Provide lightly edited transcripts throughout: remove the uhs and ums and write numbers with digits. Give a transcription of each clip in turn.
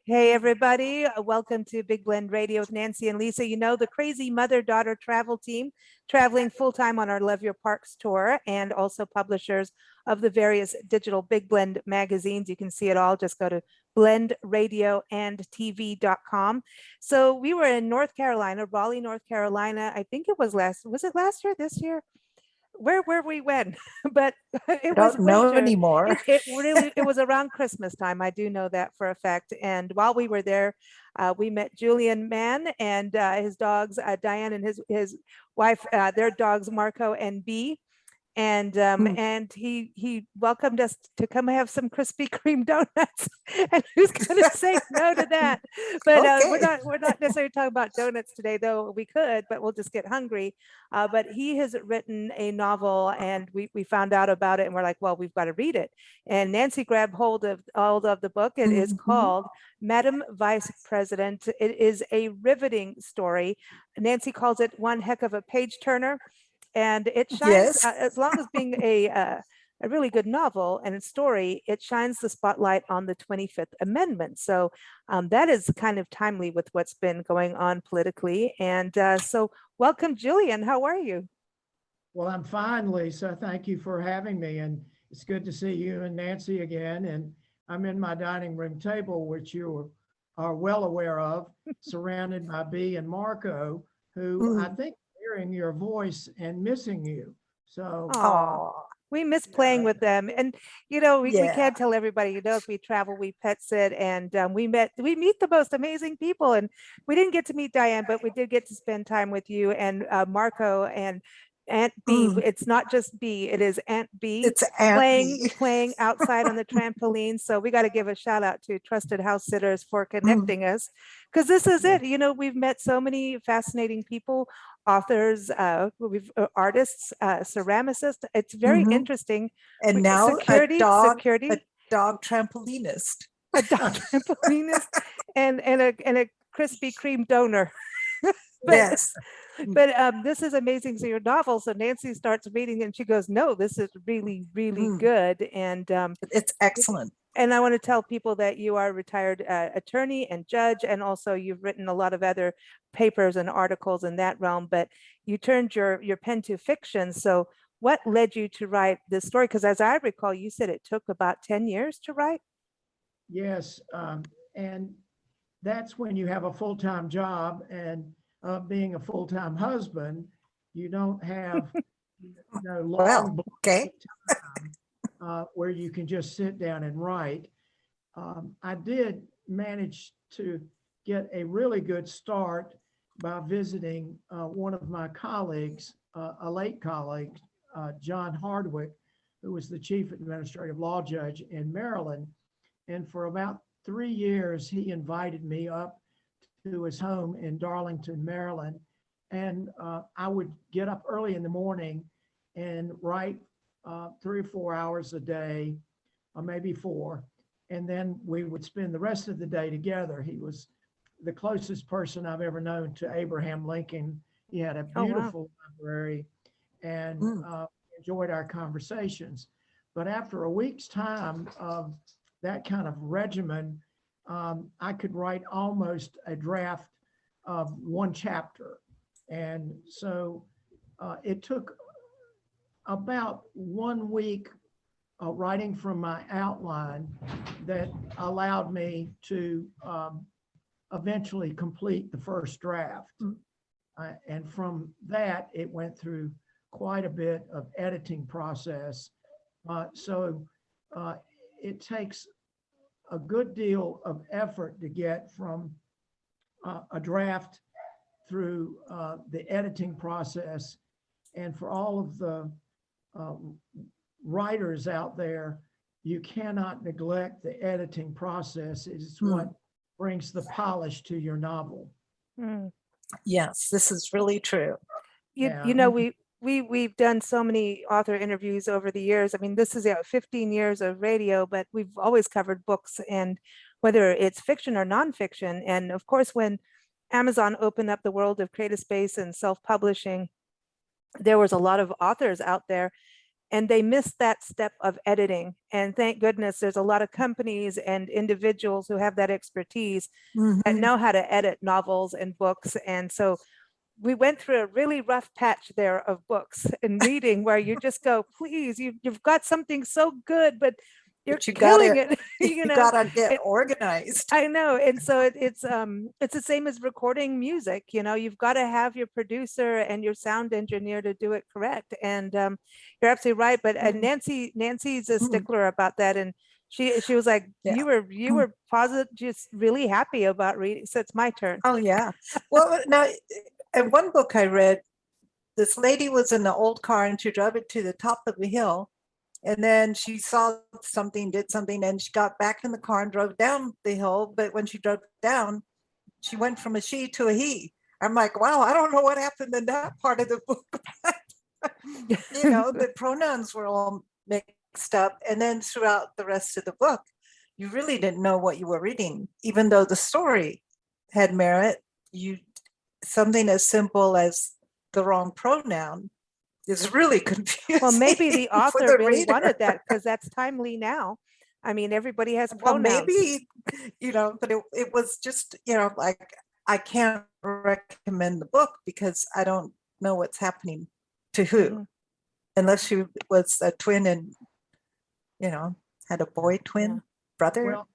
Hey, everybody. Welcome to Big Blend Radio with Nancy and Lisa. You know, the crazy mother-daughter travel team traveling full-time on our Love Your Parks tour, and also publishers of the various digital Big Blend magazines. You can see it all. Just go to blendradioandtv.com. So we were in North Carolina, Raleigh, North Carolina. I think it was last year, this year? Where we went, but it was Don't know winter. anymore. It was around Christmas time. I do know that for a fact. And while we were there, we met Julian Mann and his dogs, Diane and his wife, their dogs Marco and Bee. And he welcomed us to come have some Krispy Kreme donuts. And who's going to say no to that? But we're not necessarily talking about donuts today, though we could, but we'll just get hungry. But he has written a novel, and we found out about it, and we're like, well, we've got to read it. And Nancy grabbed hold of the book. It is called Madam Vice President. It is a riveting story. Nancy calls it one heck of a page turner. And it shines, as long as being a really good novel and a story, it shines the spotlight on the 25th Amendment. So that is kind of timely with what's been going on politically. And so welcome, Julian. How are you? Well, I'm fine, Lisa. Thank you for having me. And it's good to see you and Nancy again. And I'm in my dining room table, which you are well aware of, surrounded by Bee and Marco, who I think hearing your voice and missing you. So we miss playing with them. And you know, we can't tell everybody, you know, if we travel, we pet sit, and we meet the most amazing people. And we didn't get to meet Diane, but we did get to spend time with you and Marco and Aunt Bee. It's not just Bee, it is Aunt Bee. It's Aunt playing outside on the trampoline. So we got to give a shout out to Trusted House Sitters for connecting us, because this is it. You know, we've met so many fascinating people, authors, artists, ceramicists. It's very interesting. And now security, a dog trampolinist, a dog trampolinist, and a Krispy Kreme donor. Yes. But this is amazing. So your novel, so Nancy starts reading and she goes, no, this is really, really good. And it's excellent. And I want to tell people that you are a retired attorney and judge, and also you've written a lot of other papers and articles in that realm, but you turned your pen to fiction. So what led you to write this story? Because as I recall, you said it took about 10 years to write. Yes. And that's when you have a full-time job, and being a full-time husband, you don't have long time where you can just sit down and write. I did manage to get a really good start by visiting one of my colleagues, a late colleague, John Hardwick, who was the chief administrative law judge in Maryland. And for about 3 years, he invited me up to his home in Darlington, Maryland. And I would get up early in the morning and write 3 or 4 hours a day, or maybe 4. And then we would spend the rest of the day together. He was the closest person I've ever known to Abraham Lincoln. He had a beautiful library, and enjoyed our conversations. But after a week's time of that kind of regimen, I could write almost a draft of one chapter. And so it took about 1 week writing from my outline that allowed me to eventually complete the first draft. And from that, it went through quite a bit of editing process. So it takes a good deal of effort to get from a draft through the editing process. And for all of the writers out there, you cannot neglect the editing process. It's what brings the polish to your novel. Yes, this is really true. You know, we've done so many author interviews over the years. I mean, this is 15 years of radio, but we've always covered books, and whether it's fiction or nonfiction. And of course, when Amazon opened up the world of creative space and self-publishing, there was a lot of authors out there. and they miss that step of editing. And thank goodness there's a lot of companies and individuals who have that expertise that know how to edit novels and books. And so we went through a really rough patch there of books and reading where you just go, please, you've got something so good, but you're But you killing gotta, it. you know, gotta get it- organized. I know. And so it's the same as recording music. You've got to have your producer and your sound engineer to do it correct. And you're absolutely right. But Nancy's a stickler about that. And she was like, Yeah. you were positive, just really happy about reading. So it's my turn. Oh, yeah. Well, now, in one book I read, this lady was in an old car and she drove it to the top of a hill. And then she saw something, did something, and she got back in the car and drove down the hill. But when she drove down, she went from a she to a he. I'm like, wow, I don't know what happened in that part of the book. The pronouns were all mixed up. And then throughout the rest of the book, you really didn't know what you were reading, even though the story had merit. Something as simple as the wrong pronoun is really confusing. Well, maybe the for author the really reader. wanted that because that's timely now. I mean, everybody has Well, pronouns. maybe, but it was just, like, I can't recommend the book because I don't know what's happening to who, Mhm. unless she was a twin and, had a boy twin brother. Well,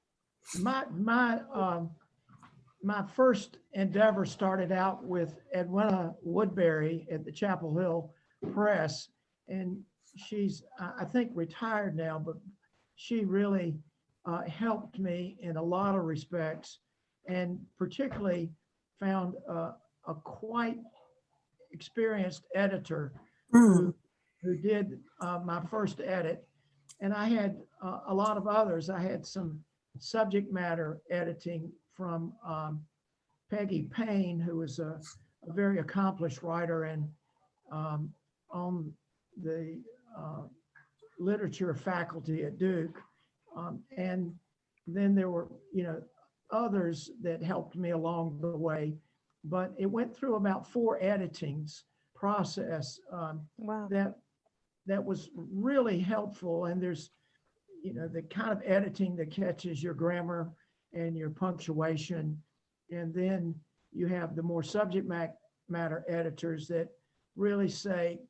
my first endeavor started out with Edwina Woodbury at the Chapel Hill Press, and she's, I think, retired now, but she really helped me in a lot of respects, and particularly found a quite experienced editor who did my first edit. And I had a lot of others. I had some subject matter editing from Peggy Payne, who was a very accomplished writer and on the literature faculty at Duke. And then there were, others that helped me along the way. But it went through about 4 editings process Wow. that was really helpful. And there's, the kind of editing that catches your grammar and your punctuation. And then you have the more subject matter editors that really say,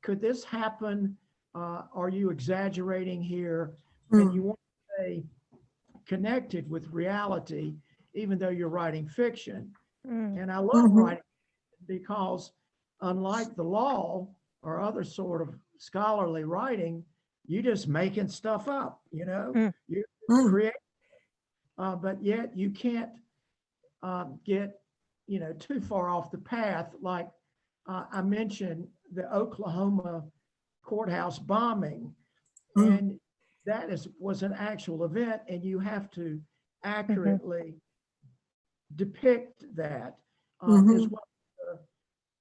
could this happen? Are you exaggerating here? And you want to stay connected with reality, even though you're writing fiction. And I love writing because, unlike the law or other sort of scholarly writing, you just making stuff up, you create, but yet you can't get, too far off the path. Like I mentioned the Oklahoma courthouse bombing, and that was an actual event, and you have to accurately depict that, as well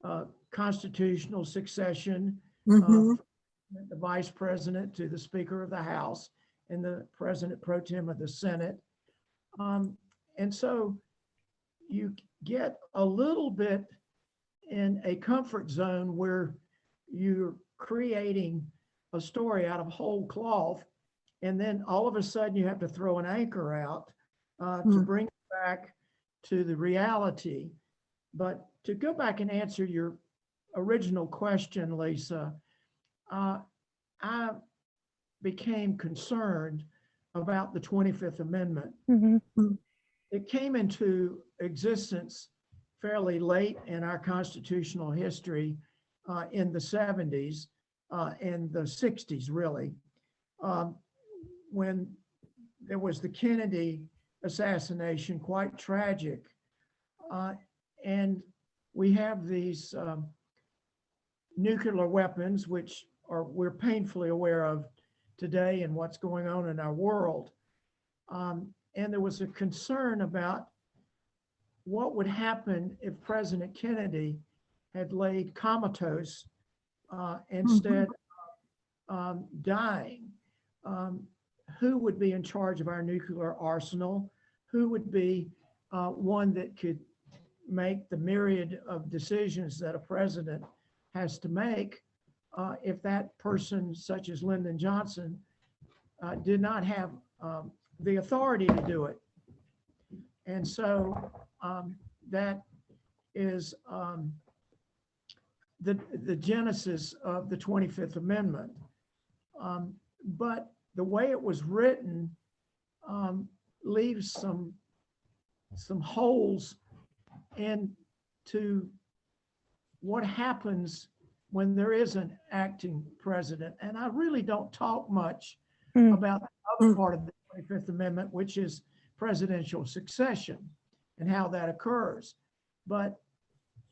as constitutional succession, the vice president to the Speaker of the House and the president pro tem of the Senate. And so you get a little bit in a comfort zone where you're creating a story out of whole cloth, and then all of a sudden you have to throw an anchor out to bring it back to the reality. But to go back and answer your original question, Lisa, I became concerned about the 25th Amendment. It came into existence fairly late in our constitutional history, in the 70s and the 60s, really, when there was the Kennedy assassination, quite tragic. And we have these nuclear weapons, which we're painfully aware of today and what's going on in our world. And there was a concern about what would happen if President Kennedy had laid comatose instead of dying. Who would be in charge of our nuclear arsenal? Who would be one that could make the myriad of decisions that a president has to make if that person, such as Lyndon Johnson, did not have the authority to do it. And so that is the genesis of the 25th Amendment. But the way it was written leaves some holes into what happens when there is an acting president. And I really don't talk much about the other part of the 25th Amendment, which is presidential succession and how that occurs. But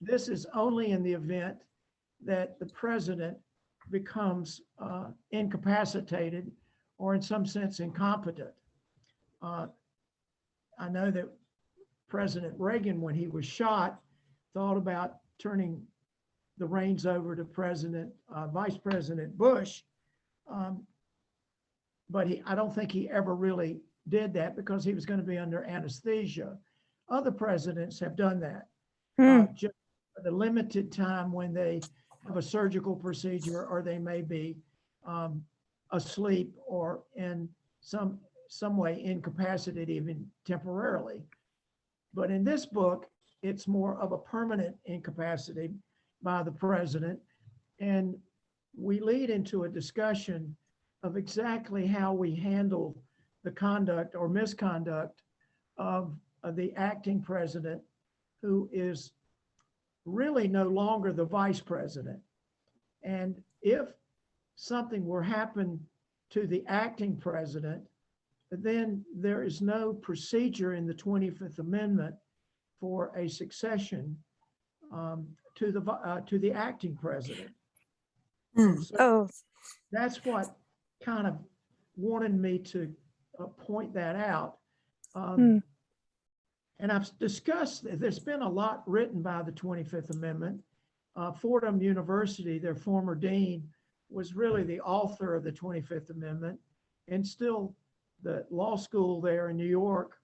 this is only in the event that the president becomes incapacitated or in some sense incompetent. I know that President Reagan, when he was shot, thought about turning the reins over to Vice President Bush. But I don't think he ever really did that because he was going to be under anesthesia. Other presidents have done that. Just for the limited time when they have a surgical procedure or they may be asleep or in some way incapacitated even temporarily. But in this book, it's more of a permanent incapacity by the president. And we lead into a discussion of exactly how we handle the conduct or misconduct of the acting president, who is really no longer the vice president. And if something were happen to the acting president, then there is no procedure in the 25th Amendment for a succession to the acting president. So that's what kind of wanted me to point that out. And I've discussed, there's been a lot written by the 25th Amendment. Fordham University, their former dean, was really the author of the 25th Amendment, and still the law school there in New York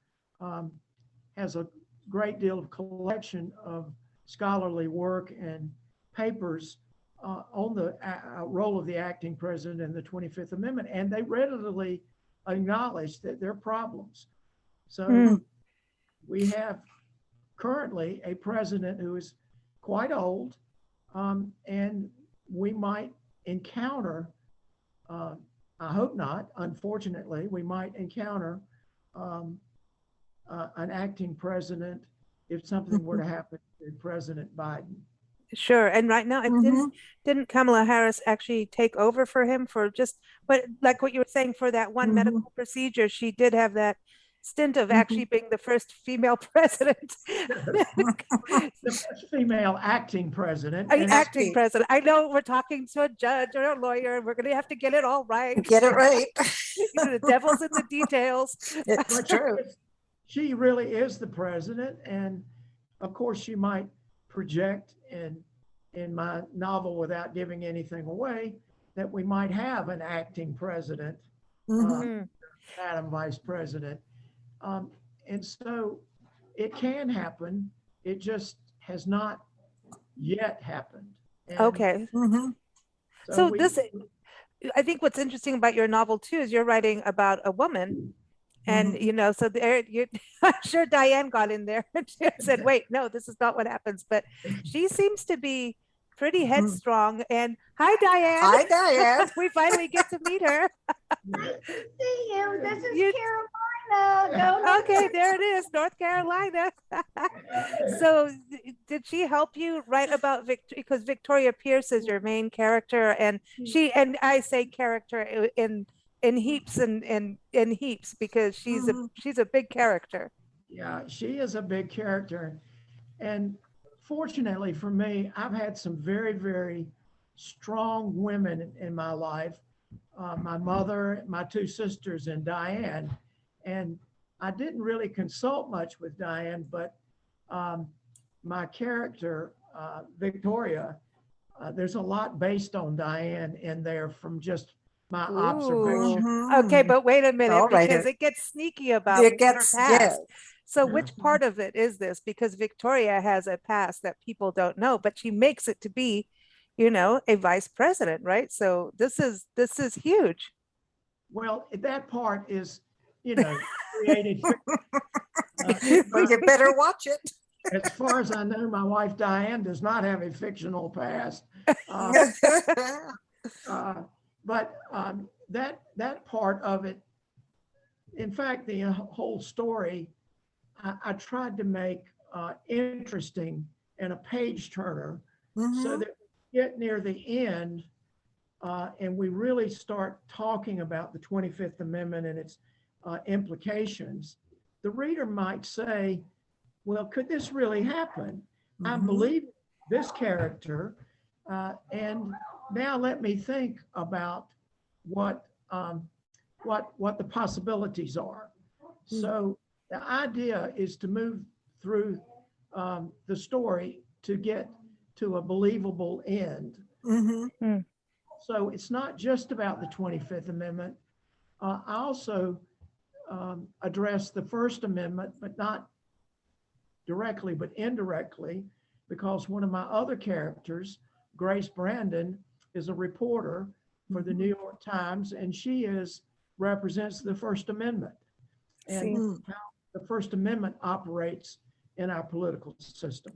has a great deal of collection of scholarly work and papers on the role of the acting president in the 25th Amendment, and they readily acknowledge that there are problems. So we have currently a president who is quite old, and we might encounter, I hope not, unfortunately, we might encounter an acting president if something were to happen to President Biden. Sure. And right now, didn't Kamala Harris actually take over for him for just, but like what you were saying, for that one medical procedure, she did have that stint of actually being the first female president. The first female acting president. Acting president. I know we're talking to a judge or a lawyer, and we're going to have to get it all right. Get it right. The devil's in the details. It's true. She really is the president. And of course, she might project in my novel, without giving anything away, that we might have an acting president, Madam Vice President. And so it can happen. It just has not yet happened. And Okay. So this, I think what's interesting about your novel too, is you're writing about a woman. And, you know, so there, I'm sure Diane got in there and she said, wait, no, this is not what happens. But she seems to be pretty headstrong. And hi, Diane. Hi, Diane. We finally get to meet her. Nice to see you. This is Carolina. Okay, there it is, North Carolina. So did she help you write about Victoria? Because Victoria Pierce is your main character, and and I say character in heaps and in heaps, because she's a big character. Yeah, she is a big character. And fortunately for me, I've had some very, very strong women in my life. My mother, my two sisters, and Diane. And I didn't really consult much with Diane, but my character, Victoria, there's a lot based on Diane in there from just my observation. Okay, but wait a minute, because it gets sneaky about her past. Yes. So which part of it is this? Because Victoria has a past that people don't know, but she makes it to be a vice president, right? So this is huge. Well, that part is, created. Well, you better watch it. As far as I know, my wife Diane does not have a fictional past. But that part of it, in fact, the whole story, I tried to make interesting and a page turner so that we get near the end and we really start talking about the 25th Amendment and its implications. The reader might say, well, could this really happen? I believe this character, and now let me think about what the possibilities are. So the idea is to move through the story to get to a believable end. So it's not just about the 25th Amendment. I also address the First Amendment, but not directly, but indirectly, because one of my other characters, Grace Brandon, is a reporter for the New York Times, and she represents the First Amendment and how the First Amendment operates in our political system.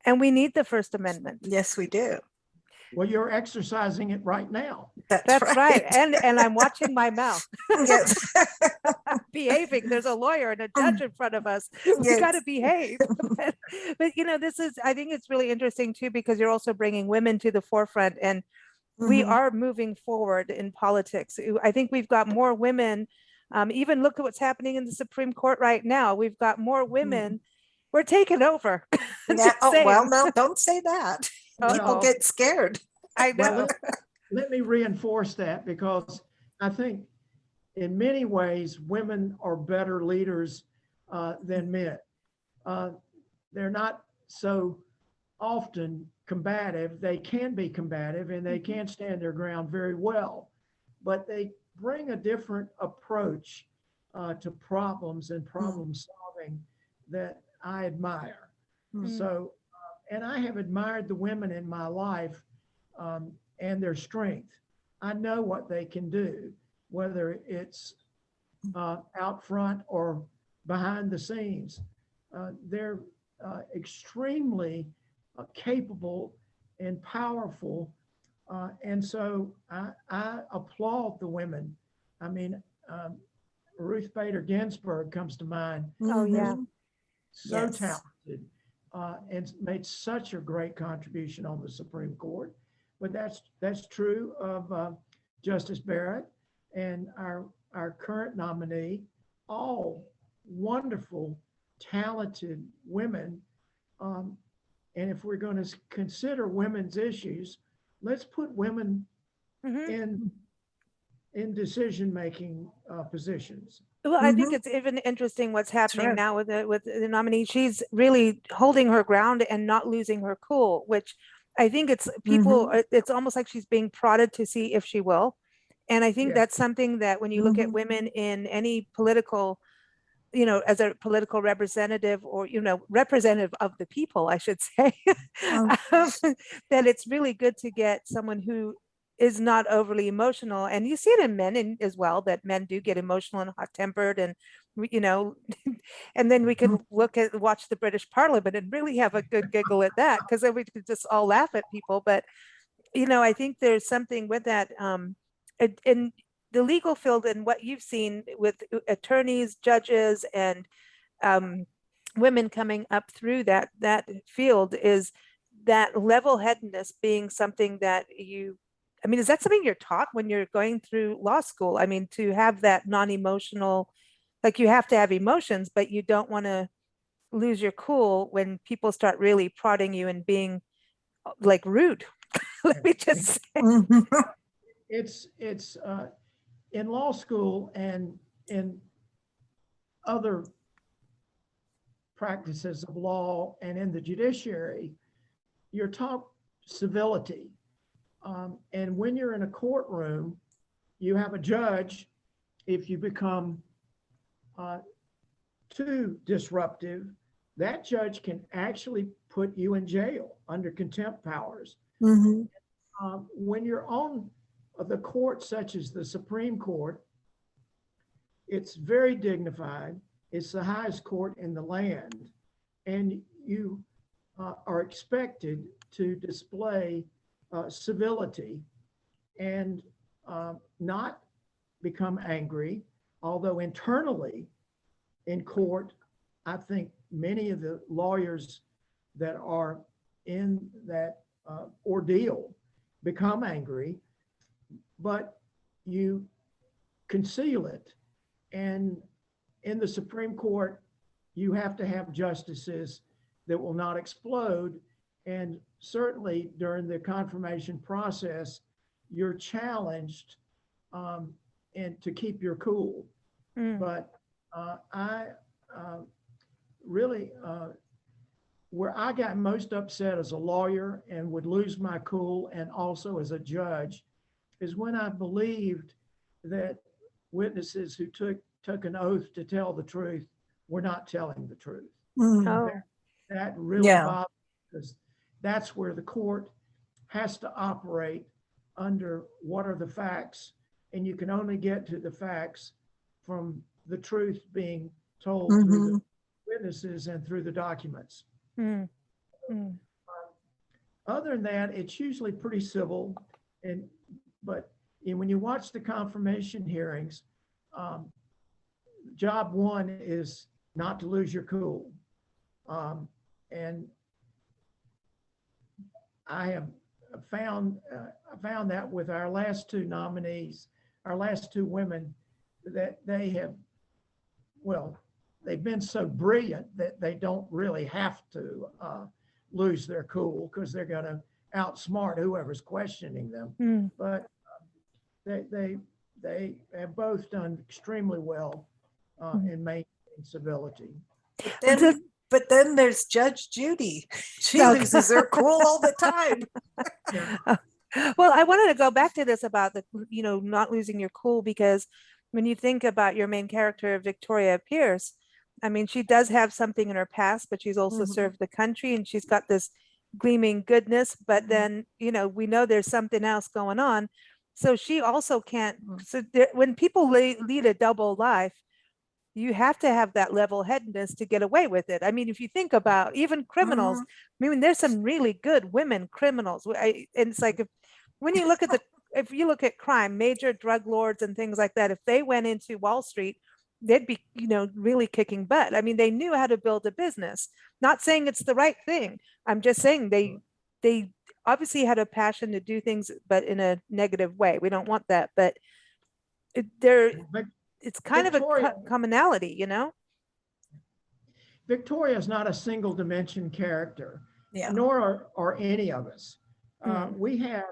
And we need the First Amendment. Yes, we do. Well, you're exercising it right now. That's right. And I'm watching my mouth. Yes. Behaving. There's a lawyer and a judge in front of us. We got to behave. but I think it's really interesting too, because you're also bringing women to the forefront, and we are moving forward in politics. I think we've got more women. Even look at what's happening in the Supreme Court right now. We've got more women. We're taking over. Well, no, don't say that. People get scared. I know. Well, let me reinforce that, because I think in many ways, women are better leaders than men. They're not so often combative. They can be combative and they can stand their ground very well, but they bring a different approach to problems and problem solving that I admire. So, and I have admired the women in my life and their strength. I know what they can do, whether it's out front or behind the scenes. They're extremely capable and powerful. And so I applaud the women. I mean, Ruth Bader Ginsburg comes to mind. Oh, yeah. So talented and made such a great contribution on the Supreme Court. But that's true of Justice Barrett and our current nominee, all wonderful, talented women. And if we're going to consider women's issues, let's put women in decision-making positions. Well, I think it's even interesting what's happening now with the nominee. She's really holding her ground and not losing her cool, which I think it's people, it's almost like she's being prodded to see if she will. And I think that's something that when you look at women in any political, as a political representative or, representative of the people, I should say, that it's really good to get someone who is not overly emotional. And you see it in men as well, that men do get emotional and hot tempered, and and then we can watch the British Parliament and really have a good giggle at that, because then we could just all laugh at people. But I think there's something with that in the legal field, and what you've seen with attorneys, judges, and women coming up through that field, is that level-headedness being something that is that something you're taught when you're going through law school? I mean, to have that non-emotional, like you have to have emotions, but you don't want to lose your cool when people start really prodding you and being like rude. Let me just say. It's in law school and in other practices of law and in the judiciary, you're taught civility. And when you're in a courtroom, you have a judge. If you become too disruptive, that judge can actually put you in jail under contempt powers. when you're on the court, such as the Supreme Court, it's very dignified. It's the highest court in the land. And you are expected to display civility and not become angry, although internally in court, I think many of the lawyers that are in that ordeal become angry, but you conceal it. And in the Supreme Court, you have to have justices that will not explode. And certainly during the confirmation process, you're challenged and to keep your cool. But I really, where I got most upset as a lawyer and would lose my cool and also as a judge is when I believed that witnesses who took an oath to tell the truth were not telling the truth. Oh, That really Yeah. bothered me, because that's where the court has to operate under what are the facts, and you can only get to the facts from the truth being told through the witnesses and through the documents. Other than that, it's usually pretty civil, but when you watch the confirmation hearings, job one is not to lose your cool. And I have found that with our last two nominees, our last two women, that they have, well, they've been so brilliant that they don't really have to lose their cool, because they're going to outsmart whoever's questioning them. But they have both done extremely well in maintaining civility. But then there's Judge Judy. She loses her cool all the time. Well, I wanted to go back to this about the, not losing your cool, because when you think about your main character, Victoria Pierce, I mean, she does have something in her past, but she's also served the country, and she's got this gleaming goodness. But then, we know there's something else going on. So she also can't, so when people lead a double life, you have to have that level-headedness to get away with it. I mean, if you think about even criminals, I mean, there's some really good women criminals. And it's like, when you look at if you look at crime, major drug lords and things like that, if they went into Wall Street, they'd be, really kicking butt. I mean, they knew how to build a business. Not saying it's the right thing. I'm just saying they obviously had a passion to do things, but in a negative way. We don't want that, but it's kind Victoria, of a commonality, Victoria is not a single dimension character, Yeah. nor are any of us. We have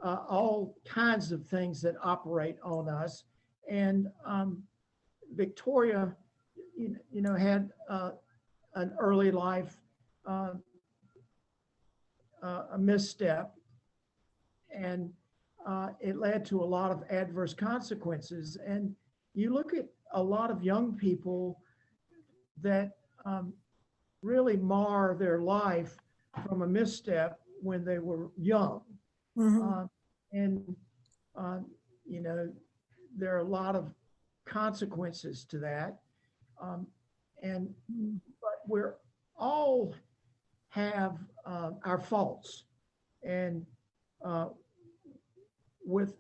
all kinds of things that operate on us. And Victoria, had an early life, a misstep, and it led to a lot of adverse consequences. And you look at a lot of young people that really mar their life from a misstep when they were young. There are a lot of consequences to that. But we're all have our faults. And with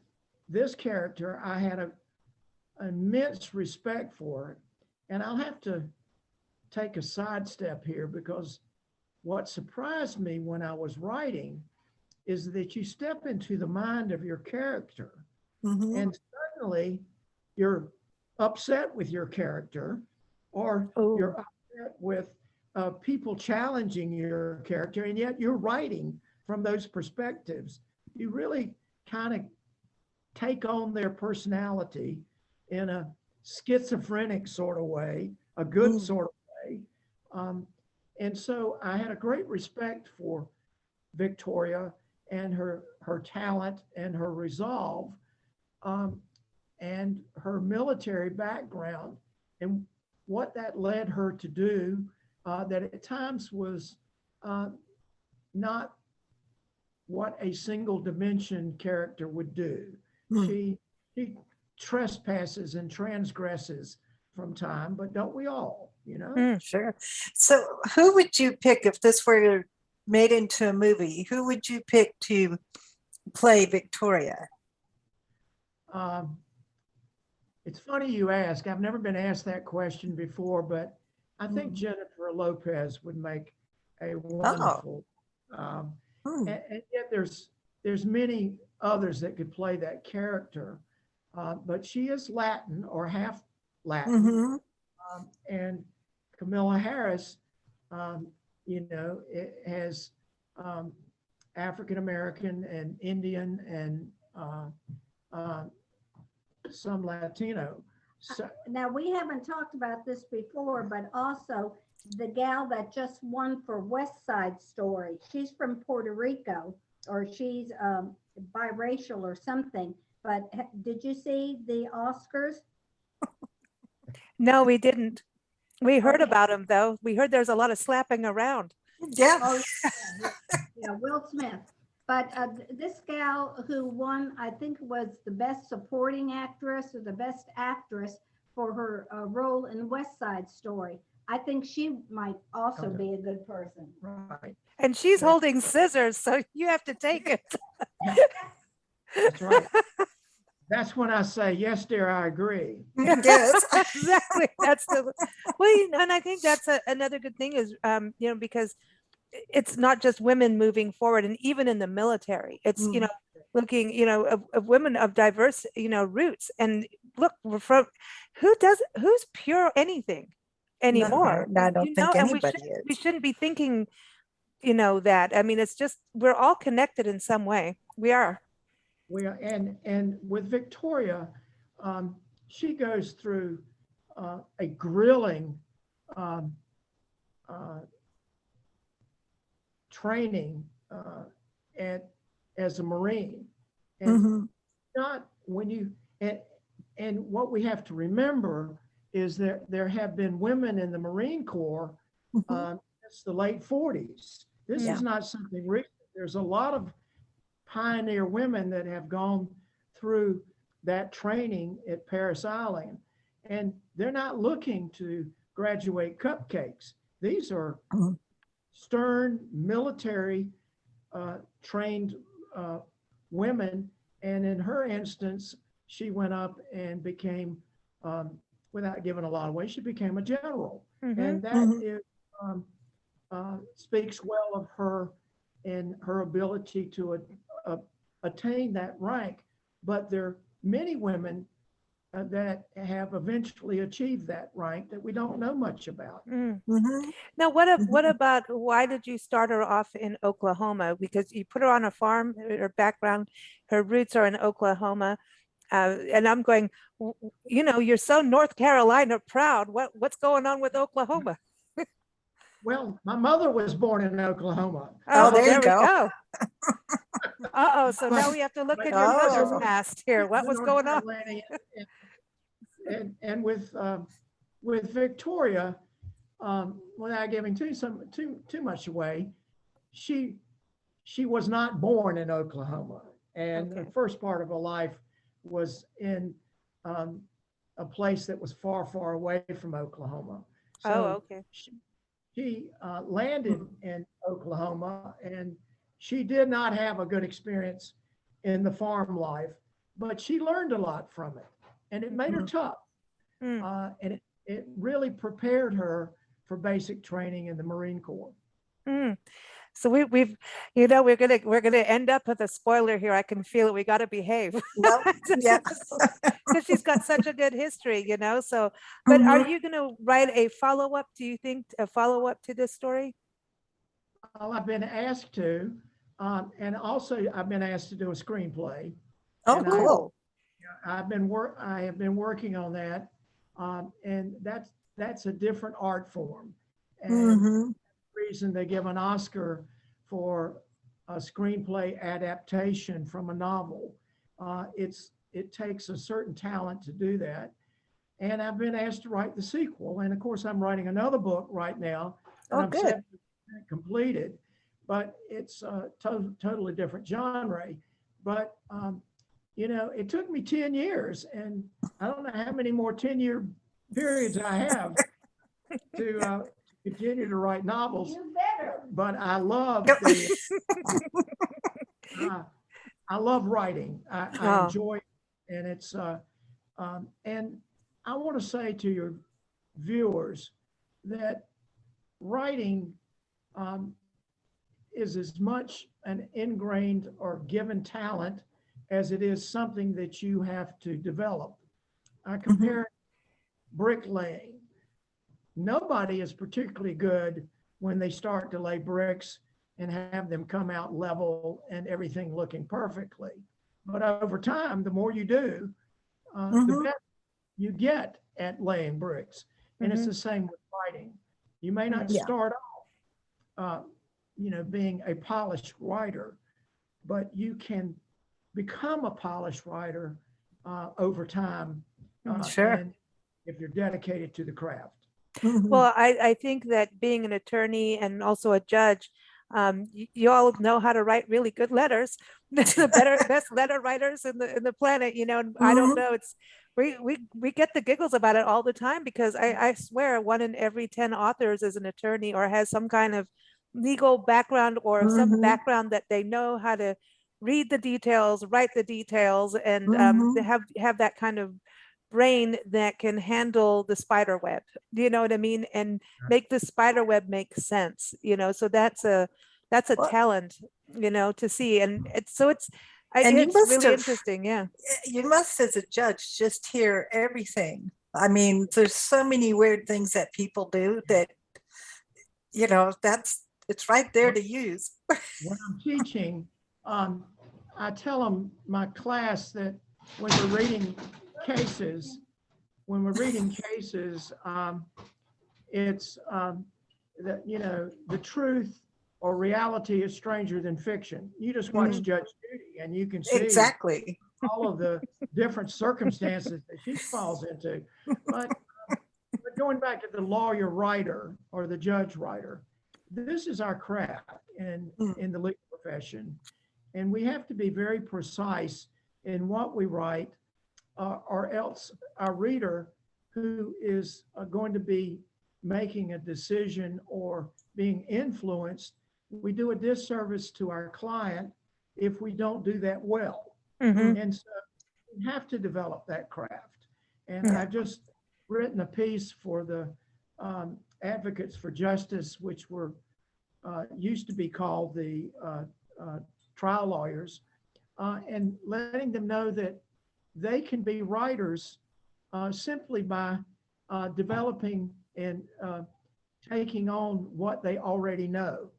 this character, I had an immense respect for it. And I'll have to take a sidestep here, because what surprised me when I was writing is that you step into the mind of your character, and suddenly you're upset with your character, or you're upset with people challenging your character, and yet you're writing from those perspectives. You really kind of take on their personality in a schizophrenic sort of way, a good sort of way. And so I had a great respect for Victoria and her talent and her resolve, and her military background, and what that led her to do, that at times was not what a single dimension character would do. Hmm. She trespasses and transgresses from time, but don't we all, Sure. So who would you pick if this were made into a movie? Who would you pick to play Victoria? It's funny you ask. I've never been asked that question before, but I think Jennifer Lopez would make a wonderful. And yet there's many others that could play that character, but she is Latin or half Latin, and Camilla Harris, it has African American and Indian and some Latino. So Now, we haven't talked about this before, but also the gal that just won for West Side Story, she's from Puerto Rico, or she's biracial or something. But did you see the Oscars? No, we didn't. We heard Okay. about him though. We heard there's a lot of slapping around. Yeah. Oh, yeah, Will Smith. But this gal who won, I think, was the best supporting actress or the best actress for her role in West Side Story. I think she might also be a good person. right. And she's holding scissors, so you have to take it. That's right. That's when I say, yes, dear, I agree. Yes. Exactly. That's the well, and I think that's another good thing is because it's not just women moving forward, and even in the military, it's looking of women of diverse roots. And look, we're from who's pure anything anymore. No, I don't think And anybody we is. shouldn't be thinking that. I mean, it's just we're all connected in some way. We are. We are, and with Victoria, she goes through a grilling training as a Marine, and not when you and what we have to remember is that there have been women in the Marine Corps since the late 40s. This is not something recent. There's a lot of pioneer women that have gone through that training at Paris Island, and they're not looking to graduate cupcakes. These are stern military trained women, and in her instance, she went up and became, without giving a lot away, she became a general, and that is speaks well of her and her ability to attain that rank. But there are many women that have eventually achieved that rank that we don't know much about. Now, what about why did you start her off in Oklahoma? Because you put her on a farm. Her background, her roots are in Oklahoma, and I'm going. You're so North Carolina proud. What's going on with Oklahoma? Well, my mother was born in Oklahoma. Oh, there you we go. So now we have to look at your mother's past here. What was going on? And with Victoria, without giving too much away, she was not born in Oklahoma, and the first part of her life was in a place that was far, far away from Oklahoma. So she landed in Oklahoma, and she did not have a good experience in the farm life, but she learned a lot from it, and it made her tough. And it really prepared her for basic training in the Marine Corps. So we're gonna end up with a spoiler here. I can feel it. We got to behave. No, yeah. Because she's got such a good history, So, but are you gonna write a follow-up? Do you think a follow-up to this story? Well, I've been asked to, and also I've been asked to do a screenplay. Oh, cool. I have been working on that, and that's a different art form. And reason they give an Oscar for a screenplay adaptation from a novel. It takes a certain talent to do that. And I've been asked to write the sequel. And of course, I'm writing another book right now. And I'm 70% completed. but it's a totally different genre. But, it took me 10 years, and I don't know how many more 10-year periods I have to continue to write novels. You better. But I love I love writing. I Oh. enjoy it, and it's and I want to say to your viewers that writing is as much an ingrained or given talent as it is something that you have to develop. I compare bricklaying. Nobody is particularly good when they start to lay bricks and have them come out level and everything looking perfectly. But over time, the more you do, the better you get at laying bricks. And it's the same with writing. You may not start off, being a polished writer, but you can become a polished writer over time. Sure. And if you're dedicated to the craft. Well, I think that being an attorney and also a judge, you all know how to write really good letters. The best letter writers in the planet, and I don't know, it's we get the giggles about it all the time, because I swear 1 in every 10 authors is an attorney or has some kind of legal background or some background that they know how to read the details, write the details, and they have that kind of brain that can handle the spider web, you know what I mean, and make the spider web make sense, so that's a Well- talent, to see, and it's And you it's must really have- interesting. Yeah. You must, as a judge, just hear everything. I mean, there's so many weird things that people do that, it's right there to use. When I'm teaching, I tell them, my class, that when we're reading cases, it's that, the truth or reality is stranger than fiction. You just watch Judge Judy and you can see Exactly. all of the different circumstances that she falls into. But going back to the lawyer writer or the judge writer, this is our craft in the legal profession. And we have to be very precise in what we write, or else our reader, who is going to be making a decision or being influenced, we do a disservice to our client if we don't do that well. And so we have to develop that craft. And I've just written a piece for the Advocates for Justice, which were used to be called the trial lawyers, and letting them know that they can be writers simply by developing and taking on what they already know.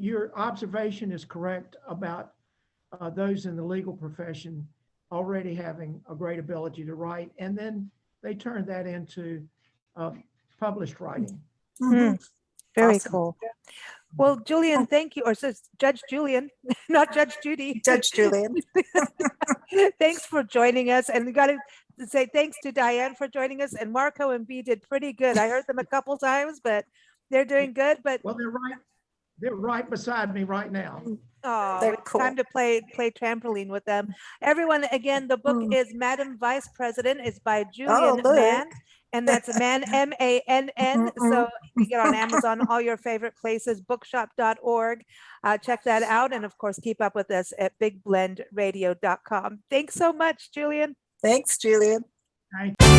Your observation is correct about those in the legal profession already having a great ability to write, and then they turn that into published writing. Very Awesome. cool. Well, Julian, thank you, or Judge Julian, not Judge Judy. Judge Julian. Thanks for joining us, and we got to say thanks to Diane for joining us, and Marco and B did pretty good. I heard them a couple times, but they're doing good. But Well, they're right beside me right now. oh, They're it's cool. time to play trampoline with them. Everyone, again, the book is Madam Vice President. It's by Julian look. Mann, and that's Mann, M-A-N-N. So you can get on Amazon, all your favorite places, bookshop.org. Check that out, and of course, keep up with us at bigblendradio.com. Thanks so much, Julian. Thanks, Julian. Thank you.